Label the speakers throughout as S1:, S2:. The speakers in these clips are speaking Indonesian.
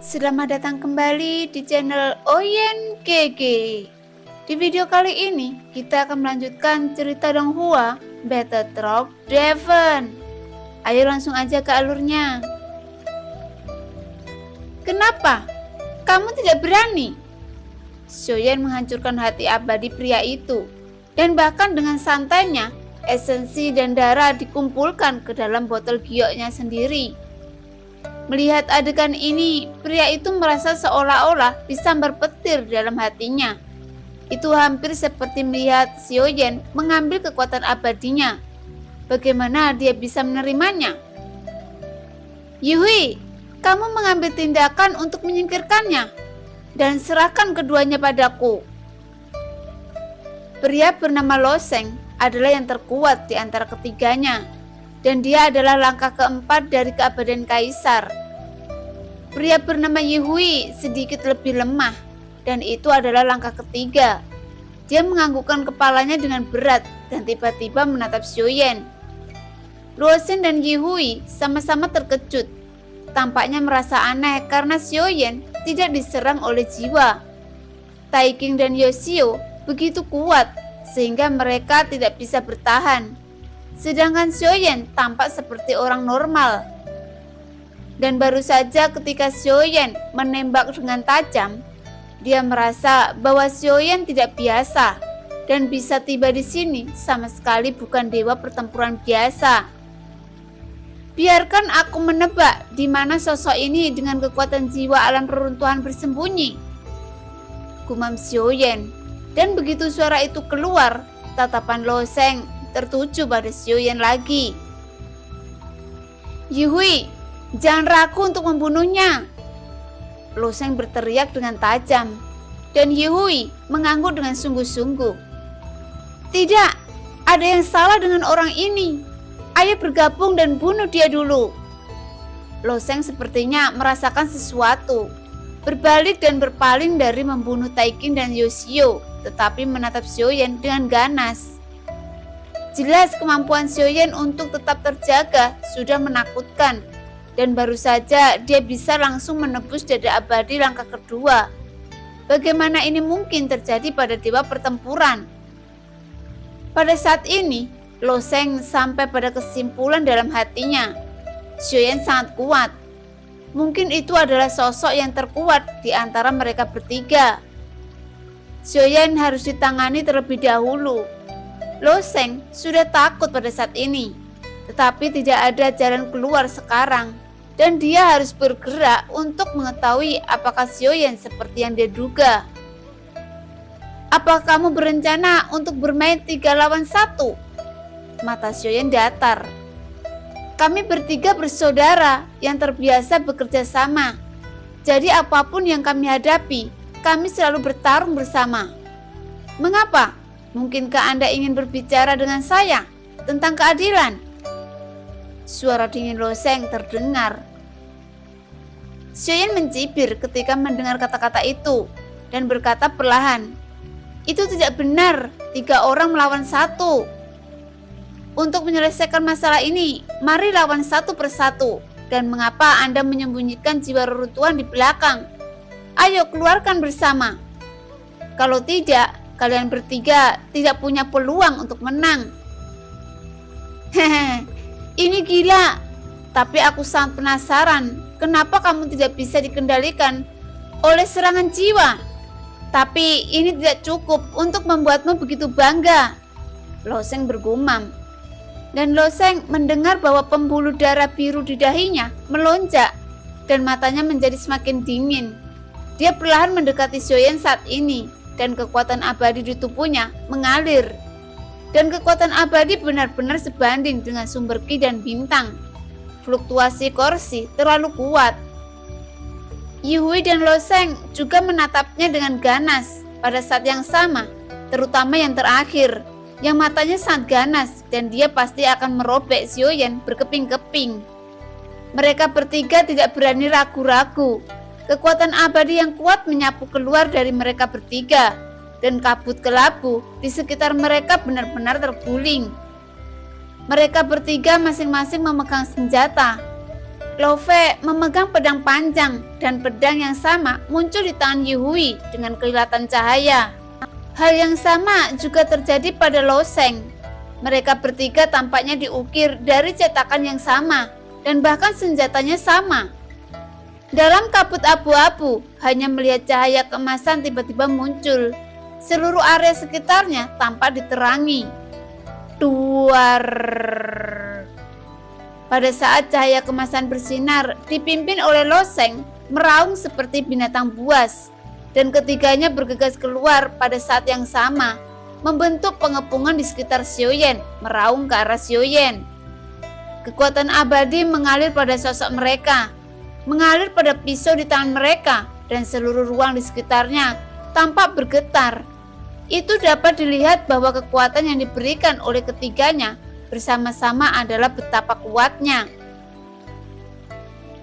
S1: Selamat datang kembali di channel Oyen GG. Di video kali ini, kita akan melanjutkan cerita Donghua Battle Truck Draven. Ayo langsung aja ke alurnya. Kenapa? Kamu tidak berani? Xiaoyan menghancurkan hati abadi pria itu. Dan bahkan dengan santainya, esensi dan darah dikumpulkan ke dalam botol gioknya sendiri. Melihat adegan ini, pria itu merasa seolah-olah disambar petir dalam hatinya. Itu hampir seperti melihat Xiaoyan mengambil kekuatan abadinya. Bagaimana dia bisa menerimanya? Yuhui, kamu mengambil tindakan untuk menyingkirkannya dan serahkan keduanya padaku. Pria bernama Lo Sheng adalah yang terkuat di antara ketiganya. Dan dia adalah langkah keempat dari keabadian kaisar. Pria bernama Yuhui sedikit lebih lemah, dan itu adalah langkah ketiga. Dia menganggukkan kepalanya dengan berat dan tiba-tiba menatap Xiaoyan. Luo Sheng dan Yuhui sama-sama terkejut. Tampaknya merasa aneh karena Xiaoyan tidak diserang oleh jiwa. Tai Qing dan Yoshio begitu kuat sehingga mereka tidak bisa bertahan. Sedangkan Xiaoyan tampak seperti orang normal. Dan baru saja ketika Xiaoyan menembak dengan tajam, dia merasa bahwa Xiaoyan tidak biasa dan bisa tiba di sini sama sekali bukan dewa pertempuran biasa. Biarkan aku menebak di mana sosok ini dengan kekuatan jiwa alam reruntuhan bersembunyi, gumam Xiaoyan. Dan begitu suara itu keluar, tatapan Lo Sheng tertuju pada Xiaoyan lagi. Yuhui, jangan ragu untuk membunuhnya. Lo Sheng berteriak dengan tajam, dan Yuhui mengangguk dengan sungguh-sungguh. Tidak, ada yang salah dengan orang ini. Ayo bergabung dan bunuh dia dulu. Lo Sheng sepertinya merasakan sesuatu. Berbalik dan berpaling dari membunuh Tai Qing dan Yoshio, tetapi menatap Xiaoyan dengan ganas. Jelas kemampuan Xiaoyan untuk tetap terjaga sudah menakutkan, dan baru saja dia bisa langsung menebus dada abadi langkah kedua. Bagaimana ini mungkin terjadi pada dewa pertempuran? Pada saat ini, Lo Sheng sampai pada kesimpulan dalam hatinya. Xiaoyan sangat kuat. Mungkin itu adalah sosok yang terkuat di antara mereka bertiga. Xiaoyan harus ditangani terlebih dahulu. Lo Sheng sudah takut pada saat ini, tetapi tidak ada jalan keluar sekarang, dan dia harus bergerak untuk mengetahui apakah Xiaoyan seperti yang dia duga. Apa kamu berencana untuk bermain 3 lawan 1? Mata Xiaoyan datar. Kami bertiga bersaudara yang terbiasa bekerja sama. Jadi apapun yang kami hadapi, kami selalu bertarung bersama. Mengapa? Mungkinkah Anda ingin berbicara dengan saya tentang keadilan? Suara dingin Lo Sheng terdengar. Xiaoyan mencibir ketika mendengar kata-kata itu dan berkata perlahan, itu tidak benar, 3 orang melawan 1. Untuk menyelesaikan masalah ini, mari lawan satu persatu. Dan mengapa Anda menyembunyikan jiwa reruntuhan di belakang? Ayo keluarkan bersama. Kalau tidak, kalian bertiga tidak punya peluang untuk menang. Hehe, ini gila. Tapi aku sangat penasaran, kenapa kamu tidak bisa dikendalikan oleh serangan jiwa? Tapi ini tidak cukup untuk membuatmu begitu bangga. Lo Sheng bergumam. Dan Lo Sheng mendengar bahwa pembuluh darah biru di dahinya melonjak dan matanya menjadi semakin dingin. Dia perlahan mendekati Xiaoyan saat ini dan kekuatan abadi di tubuhnya mengalir. Dan kekuatan abadi benar-benar sebanding dengan sumber Qi dan bintang. Fluktuasi kursi terlalu kuat. Yuhui dan Lo Sheng juga menatapnya dengan ganas pada saat yang sama, terutama yang terakhir, yang matanya sangat ganas dan dia pasti akan merobek Xiaoyan berkeping-keping. Mereka bertiga tidak berani ragu-ragu. Kekuatan abadi yang kuat menyapu keluar dari mereka bertiga, dan kabut kelabu di sekitar mereka benar-benar terguling. Mereka bertiga masing-masing memegang senjata. Love memegang pedang panjang dan pedang yang sama muncul di tangan Yihui dengan kilatan cahaya. Hal yang sama juga terjadi pada Loseng. Mereka bertiga tampaknya diukir dari cetakan yang sama dan bahkan senjatanya sama. Dalam kabut abu-abu, hanya melihat cahaya keemasan tiba-tiba muncul. Seluruh area sekitarnya tampak diterangi. Duar. Pada saat cahaya kemasan bersinar, dipimpin oleh Loseng, meraung seperti binatang buas. Dan ketiganya bergegas keluar pada saat yang sama, membentuk pengepungan di sekitar Xiaoyan, meraung ke arah Xiaoyan. Kekuatan abadi mengalir pada sosok mereka, mengalir pada pisau di tangan mereka, dan seluruh ruang di sekitarnya tampak bergetar. Itu dapat dilihat bahwa kekuatan yang diberikan oleh ketiganya bersama-sama adalah betapa kuatnya.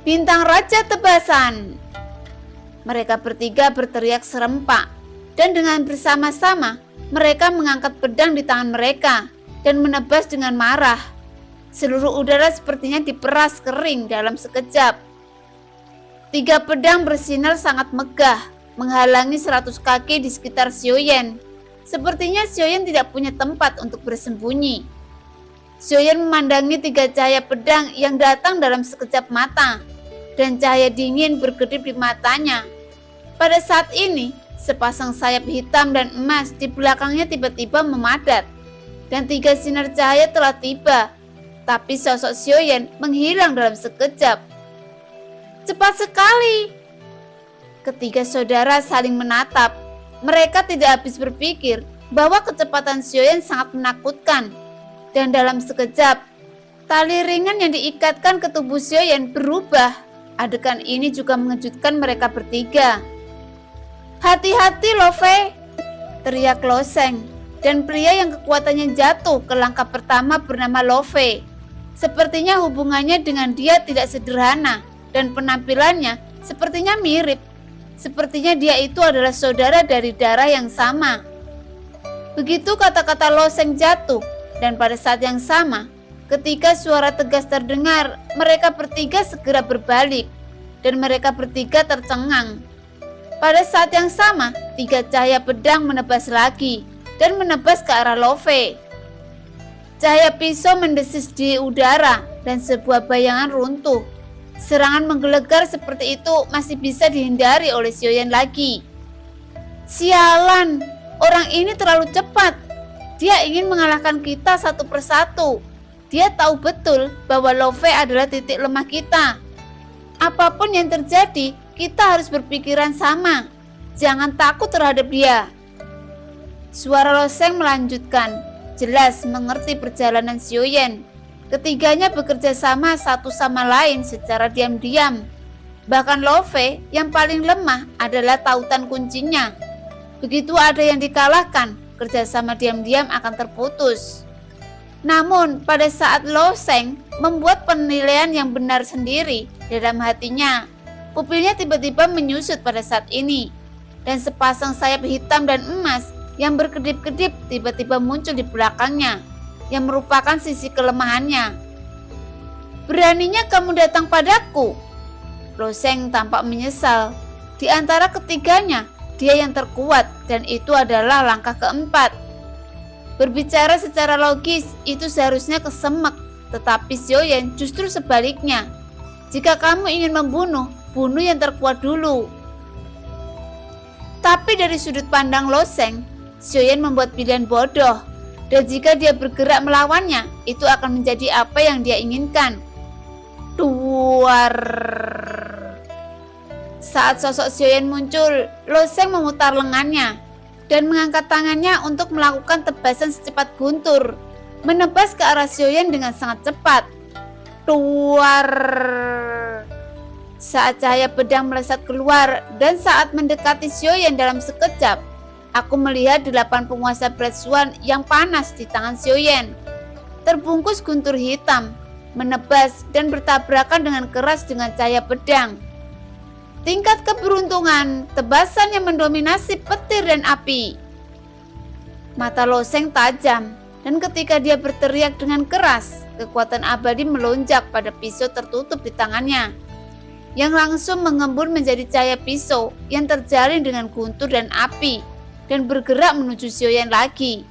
S1: Bintang Raja Tebasan. Mereka bertiga berteriak serempak, dan dengan bersama-sama mereka mengangkat pedang di tangan mereka dan menebas dengan marah. Seluruh udara sepertinya diperas kering dalam sekejap. 3 pedang bersinar sangat megah, menghalangi 100 kaki di sekitar Xiaoyan. Sepertinya Xiaoyan tidak punya tempat untuk bersembunyi. Xiaoyan memandangi 3 cahaya pedang yang datang dalam sekejap mata, dan cahaya dingin berkedip di matanya. Pada saat ini, sepasang sayap hitam dan emas di belakangnya tiba-tiba memadat, dan 3 sinar cahaya telah tiba, tapi sosok Xiaoyan menghilang dalam sekejap. Cepat sekali! Ketiga saudara saling menatap. Mereka tidak habis berpikir bahwa kecepatan Xiaoyan sangat menakutkan, dan dalam sekejap, tali ringan yang diikatkan ke tubuh Xiaoyan berubah. Adegan ini juga mengejutkan mereka bertiga. Hati-hati Love, teriak Loseng, dan pria yang kekuatannya jatuh ke langkah pertama bernama Love. Sepertinya hubungannya dengan dia tidak sederhana, dan penampilannya sepertinya mirip. Sepertinya dia itu adalah saudara dari darah yang sama. Begitu kata-kata Loseng jatuh, dan pada saat yang sama, ketika suara tegas terdengar, mereka bertiga segera berbalik, dan mereka bertiga tercengang. Pada saat yang sama, 3 cahaya pedang menebas lagi dan menebas ke arah Love. Cahaya pisau mendesis di udara dan sebuah bayangan runtuh. Serangan menggelegar seperti itu masih bisa dihindari oleh Xiaoyan lagi. Sialan, orang ini terlalu cepat. Dia ingin mengalahkan kita satu persatu. Dia tahu betul bahwa Love adalah titik lemah kita. Apapun yang terjadi, kita harus berpikiran sama. Jangan takut terhadap dia. Suara Loseng melanjutkan, jelas mengerti perjalanan Xiaoyan. Ketiganya bekerja sama satu sama lain secara diam-diam. Bahkan Love yang paling lemah adalah tautan kuncinya. Begitu ada yang dikalahkan, kerjasama diam-diam akan terputus. Namun pada saat Loseng membuat penilaian yang benar sendiri dalam hatinya, pupilnya tiba-tiba menyusut pada saat ini, dan sepasang sayap hitam dan emas yang berkedip-kedip tiba-tiba muncul di belakangnya, yang merupakan sisi kelemahannya. Beraninya kamu datang padaku? Loseng tampak menyesal. Di antara ketiganya, dia yang terkuat, dan itu adalah langkah keempat. Berbicara secara logis, itu seharusnya kesemek, tetapi Xiaoyan justru sebaliknya. Jika kamu ingin membunuh, bunuh yang terkuat dulu. Tapi dari sudut pandang Loseng, Xiaoyan membuat pilihan bodoh, dan jika dia bergerak melawannya, itu akan menjadi apa yang dia inginkan. Duar. Saat sosok Xiaoyan muncul, Loseng memutar lengannya dan mengangkat tangannya untuk melakukan tebasan secepat guntur, menebas ke arah Xiaoyan dengan sangat cepat. Duar. Saat cahaya pedang melesat keluar dan saat mendekati Xiaoyan dalam sekejap, aku melihat 8 penguasa Black Swan yang panas di tangan Xiaoyan, terbungkus guntur hitam, menebas dan bertabrakan dengan keras dengan cahaya pedang. Tingkat keberuntungan, tebasan yang mendominasi petir dan api. Mata Loseng tajam, dan ketika dia berteriak dengan keras, kekuatan abadi melonjak pada pisau tertutup di tangannya, yang langsung mengembun menjadi cahaya pisau yang terjalin dengan guntur dan api, dan bergerak menuju Xiaoyan lagi.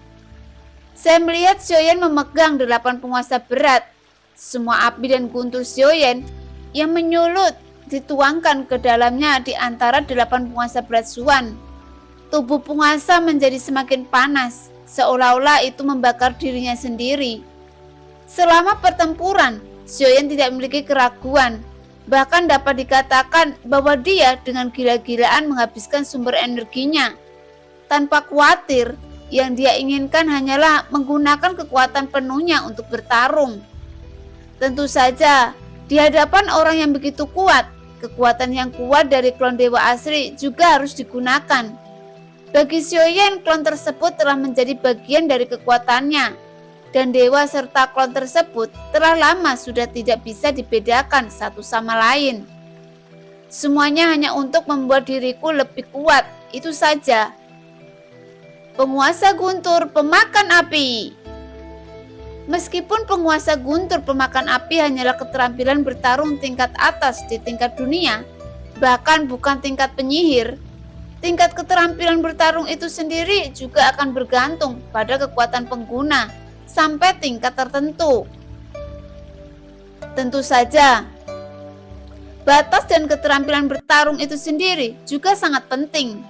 S1: Saya melihat Xiaoyan memegang 8 penguasa berat. Semua api dan guntur Xiaoyan yang menyulut dituangkan ke dalamnya di antara 8 penguasa berat Xuan. Tubuh penguasa menjadi semakin panas, seolah-olah itu membakar dirinya sendiri. Selama pertempuran, Xiaoyan tidak memiliki keraguan. Bahkan dapat dikatakan bahwa dia dengan gila-gilaan menghabiskan sumber energinya. Tanpa khawatir, yang dia inginkan hanyalah menggunakan kekuatan penuhnya untuk bertarung. Tentu saja, di hadapan orang yang begitu kuat, kekuatan yang kuat dari klon Dewa Asri juga harus digunakan. Bagi Xiaoyan, klon tersebut telah menjadi bagian dari kekuatannya, dan dewa serta klon tersebut telah lama sudah tidak bisa dibedakan satu sama lain. Semuanya hanya untuk membuat diriku lebih kuat, itu saja. Penguasa guntur pemakan api. Meskipun penguasa guntur pemakan api hanyalah keterampilan bertarung tingkat atas di tingkat dunia, bahkan bukan tingkat penyihir, tingkat keterampilan bertarung itu sendiri juga akan bergantung pada kekuatan pengguna sampai tingkat tertentu. Tentu saja, batas dan keterampilan bertarung itu sendiri juga sangat penting.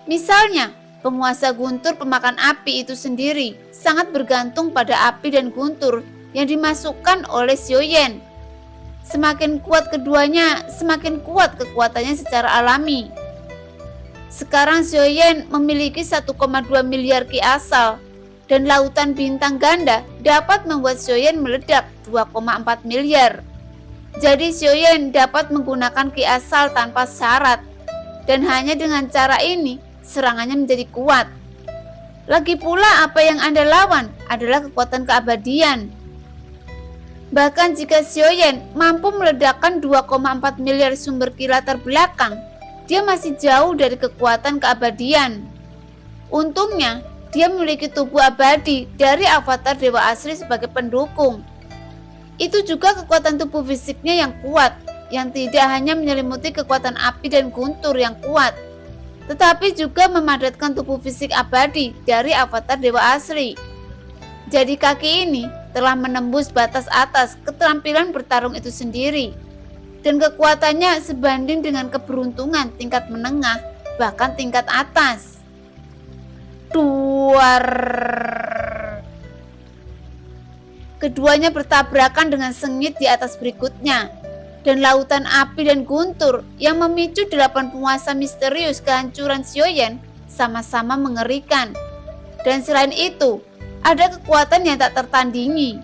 S1: Misalnya, penguasa guntur pemakan api itu sendiri sangat bergantung pada api dan guntur yang dimasukkan oleh Xiaoyan. Semakin kuat keduanya, semakin kuat kekuatannya secara alami. Sekarang Xiaoyan memiliki 1,2 miliar ki asal, dan lautan bintang ganda dapat membuat Xiaoyan meledak 2,4 miliar. Jadi Xiaoyan dapat menggunakan ki asal tanpa syarat, dan hanya dengan cara ini serangannya menjadi kuat. Lagi pula apa yang Anda lawan adalah kekuatan keabadian. Bahkan jika Xiaoyan mampu meledakkan 2,4 miliar sumber ki latar belakang, dia masih jauh dari kekuatan keabadian. Untungnya, dia memiliki tubuh abadi dari avatar Dewa Asri sebagai pendukung. Itu juga kekuatan tubuh fisiknya yang kuat, yang tidak hanya menyelimuti kekuatan api dan guntur yang kuat, tetapi juga memadatkan tubuh fisik abadi dari avatar Dewa Asri. Jadi kaki ini telah menembus batas atas keterampilan bertarung itu sendiri, dan kekuatannya sebanding dengan keberuntungan tingkat menengah, bahkan tingkat atas. Duar. Keduanya bertabrakan dengan sengit di atas berikutnya, dan lautan api dan guntur yang memicu 8 penguasa misterius kehancuran Xiaoyan sama-sama mengerikan. Dan selain itu, ada kekuatan yang tak tertandingi.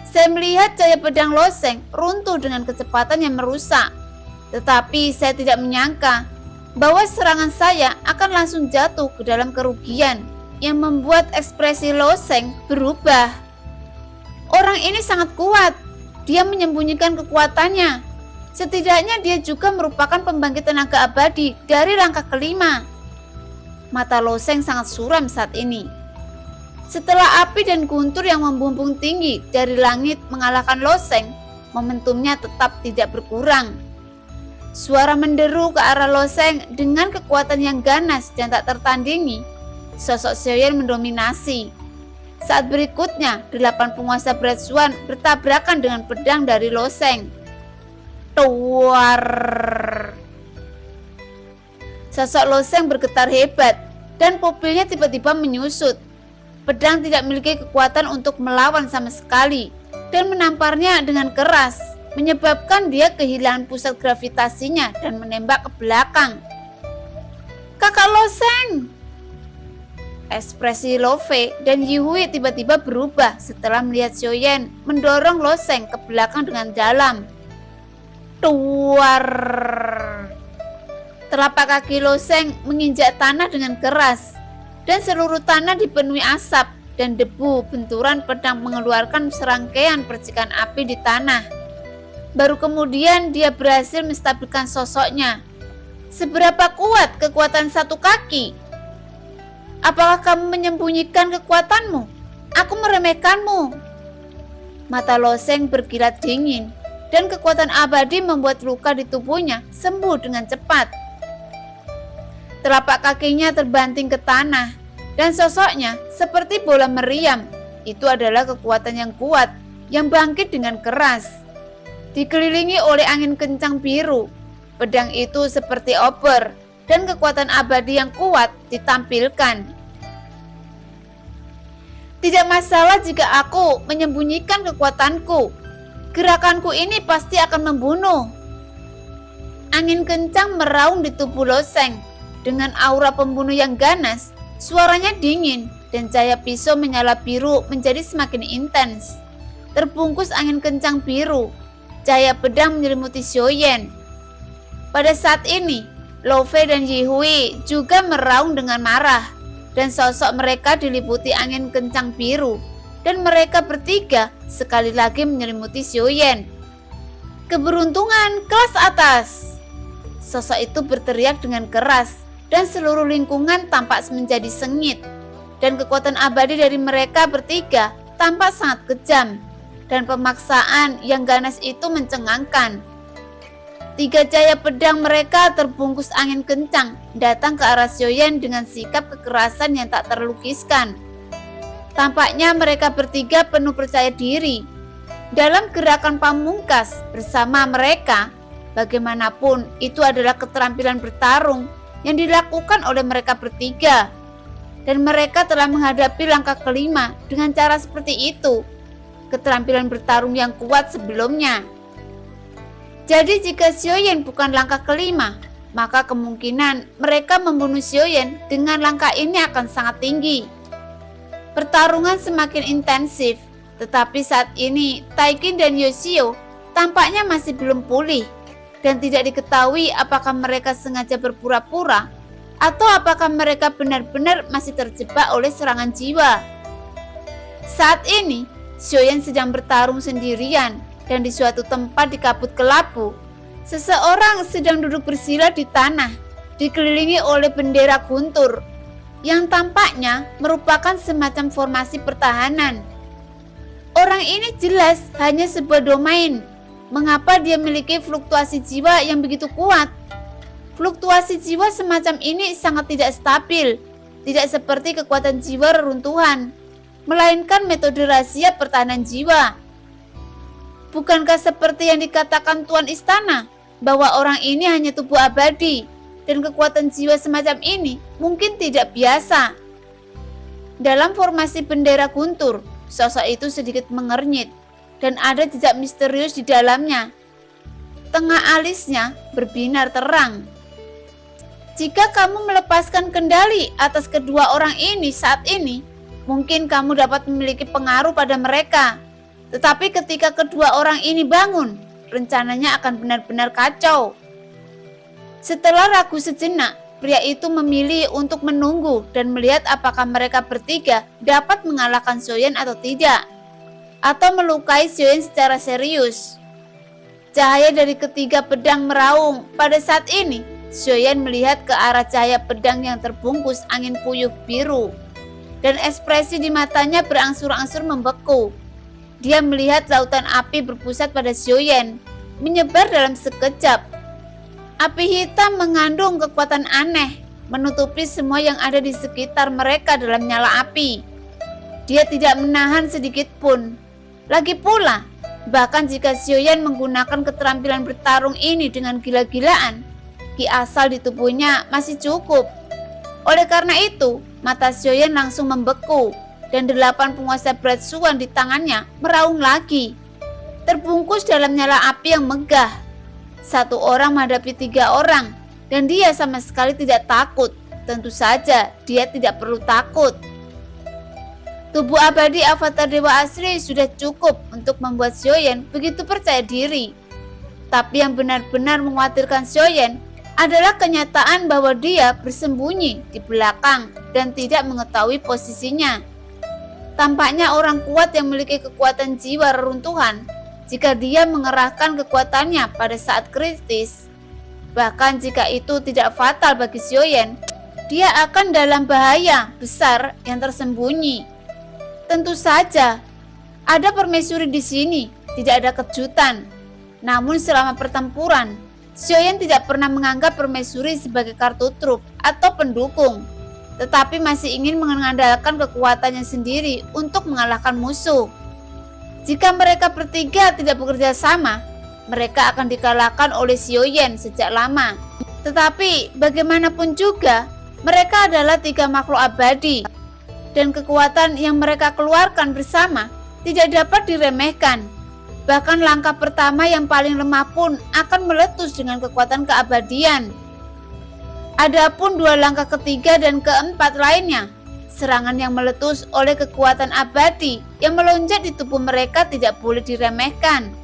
S1: Saya melihat cahaya pedang Loseng runtuh dengan kecepatan yang merusak. Tetapi saya tidak menyangka bahwa serangan saya akan langsung jatuh ke dalam kerugian yang membuat ekspresi Loseng berubah. Orang ini sangat kuat. Dia menyembunyikan kekuatannya. Setidaknya dia juga merupakan pembangkit tenaga abadi dari rangka kelima. Mata Loseng sangat suram saat ini. Setelah api dan guntur yang membumbung tinggi dari langit mengalahkan Loseng, momentumnya tetap tidak berkurang. Suara menderu ke arah Loseng dengan kekuatan yang ganas dan tak tertandingi. Sosok Xiaoyan mendominasi. Saat berikutnya, 8 penguasa berat Xuan bertabrakan dengan pedang dari Loseng. Tuar. Sosok Loseng bergetar hebat dan pupilnya tiba-tiba menyusut. Pedang tidak memiliki kekuatan untuk melawan sama sekali dan menamparnya dengan keras, menyebabkan dia kehilangan pusat gravitasinya dan menembak ke belakang. Kakak Loseng! Ekspresi Lo Fei dan Yihui tiba-tiba berubah setelah melihat Xiaoyan mendorong Loseng ke belakang dengan dalam. Tuar! Telapak kaki Loseng menginjak tanah dengan keras, dan seluruh tanah dipenuhi asap dan debu benturan pedang mengeluarkan serangkaian percikan api di tanah. Baru kemudian dia berhasil menstabilkan sosoknya. Seberapa kuat kekuatan satu kaki? Apakah kamu menyembunyikan kekuatanmu? Aku meremehkanmu. Mata Loseng berkilat dingin, dan kekuatan abadi membuat luka di tubuhnya sembuh dengan cepat. Telapak kakinya terbanting ke tanah, dan sosoknya seperti bola meriam. Itu adalah kekuatan yang kuat, yang bangkit dengan keras. Dikelilingi oleh angin kencang biru, pedang itu seperti obor, dan kekuatan abadi yang kuat ditampilkan. Tidak masalah jika aku menyembunyikan kekuatanku. Gerakanku ini pasti akan membunuh. Angin kencang meraung di tubuh Loseng. Dengan aura pembunuh yang ganas, suaranya dingin dan cahaya pisau menyala biru menjadi semakin intens. Terbungkus angin kencang biru, cahaya pedang menyelimuti Xiaoyan. Pada saat ini, Lo Fei dan Yi Hui juga meraung dengan marah. Dan sosok mereka diliputi angin kencang biru, dan mereka bertiga sekali lagi menyelimuti Xiaoyan. Keberuntungan kelas atas! Sosok itu berteriak dengan keras, dan seluruh lingkungan tampak menjadi sengit. Dan kekuatan abadi dari mereka bertiga tampak sangat kejam, dan pemaksaan yang ganas itu mencengangkan. Tiga cahaya pedang mereka terbungkus angin kencang datang ke arah Xiaoyan dengan sikap kekerasan yang tak terlukiskan. Tampaknya mereka bertiga penuh percaya diri. Dalam gerakan pamungkas bersama mereka, bagaimanapun itu adalah keterampilan bertarung yang dilakukan oleh mereka bertiga. Dan mereka telah menghadapi langkah kelima dengan cara seperti itu. Keterampilan bertarung yang kuat sebelumnya. Jadi jika Xiaoyan bukan langkah kelima, maka kemungkinan mereka membunuh Xiaoyan dengan langkah ini akan sangat tinggi. Pertarungan semakin intensif, tetapi saat ini Taikin dan Yoshio tampaknya masih belum pulih, dan tidak diketahui apakah mereka sengaja berpura-pura atau apakah mereka benar-benar masih terjebak oleh serangan jiwa. Saat ini, Xiaoyan sedang bertarung sendirian. Dan di suatu tempat di kabut kelabu, seseorang sedang duduk bersila di tanah, dikelilingi oleh bendera guntur, yang tampaknya merupakan semacam formasi pertahanan. Orang ini jelas hanya sebuah domain. Mengapa dia memiliki fluktuasi jiwa yang begitu kuat? Fluktuasi jiwa semacam ini sangat tidak stabil, tidak seperti kekuatan jiwa reruntuhan, melainkan metode rahasia pertahanan jiwa. Bukankah seperti yang dikatakan Tuan Istana, bahwa orang ini hanya tubuh abadi, dan kekuatan jiwa semacam ini mungkin tidak biasa? Dalam formasi bendera guntur, sosok itu sedikit mengernyit, dan ada jejak misterius di dalamnya. Tengah alisnya berbinar terang. Jika kamu melepaskan kendali atas kedua orang ini saat ini, mungkin kamu dapat memiliki pengaruh pada mereka. Tetapi ketika kedua orang ini bangun, rencananya akan benar-benar kacau. Setelah ragu sejenak, pria itu memilih untuk menunggu dan melihat apakah mereka bertiga dapat mengalahkan Xiaoyan atau tidak, atau melukai Xiaoyan secara serius. Cahaya dari ketiga pedang meraung. Pada saat ini, Xiaoyan melihat ke arah cahaya pedang yang terbungkus angin puyuh biru, dan ekspresi di matanya berangsur-angsur membeku. Dia melihat lautan api berpusat pada Xiaoyan, menyebar dalam sekejap. Api hitam mengandung kekuatan aneh, menutupi semua yang ada di sekitar mereka dalam nyala api. Dia tidak menahan sedikit pun. Lagi pula, bahkan jika Xiaoyan menggunakan keterampilan bertarung ini dengan gila-gilaan, ki asal di tubuhnya masih cukup. Oleh karena itu, mata Xiaoyan langsung membeku. Dan 8 penguasa berat suan di tangannya meraung lagi, terbungkus dalam nyala api yang megah. Satu orang menghadapi 3 orang, dan dia sama sekali tidak takut. Tentu saja dia tidak perlu takut. Tubuh abadi avatar Dewa Asri sudah cukup untuk membuat Xiaoyan begitu percaya diri. Tapi yang benar-benar mengkhawatirkan Xiaoyan adalah kenyataan bahwa dia bersembunyi di belakang dan tidak mengetahui posisinya. Tampaknya orang kuat yang memiliki kekuatan jiwa reruntuhan, jika dia mengerahkan kekuatannya pada saat kritis. Bahkan jika itu tidak fatal bagi Xiaoyan, dia akan dalam bahaya besar yang tersembunyi. Tentu saja, Ada permaisuri di sini, tidak ada kejutan. Namun selama pertempuran, Xiaoyan tidak pernah menganggap permaisuri sebagai kartu truf atau pendukung, tetapi masih ingin mengandalkan kekuatannya sendiri untuk mengalahkan musuh. Jika mereka bertiga tidak bekerja sama, mereka akan dikalahkan oleh Xiaoyan sejak lama. Tetapi bagaimanapun juga, mereka adalah 3 makhluk abadi, dan kekuatan yang mereka keluarkan bersama tidak dapat diremehkan. Bahkan langkah pertama yang paling lemah pun akan meletus dengan kekuatan keabadian. Adapun 2 langkah ketiga dan keempat lainnya, serangan yang meletus oleh kekuatan abadi yang melonjak di tubuh mereka tidak boleh diremehkan.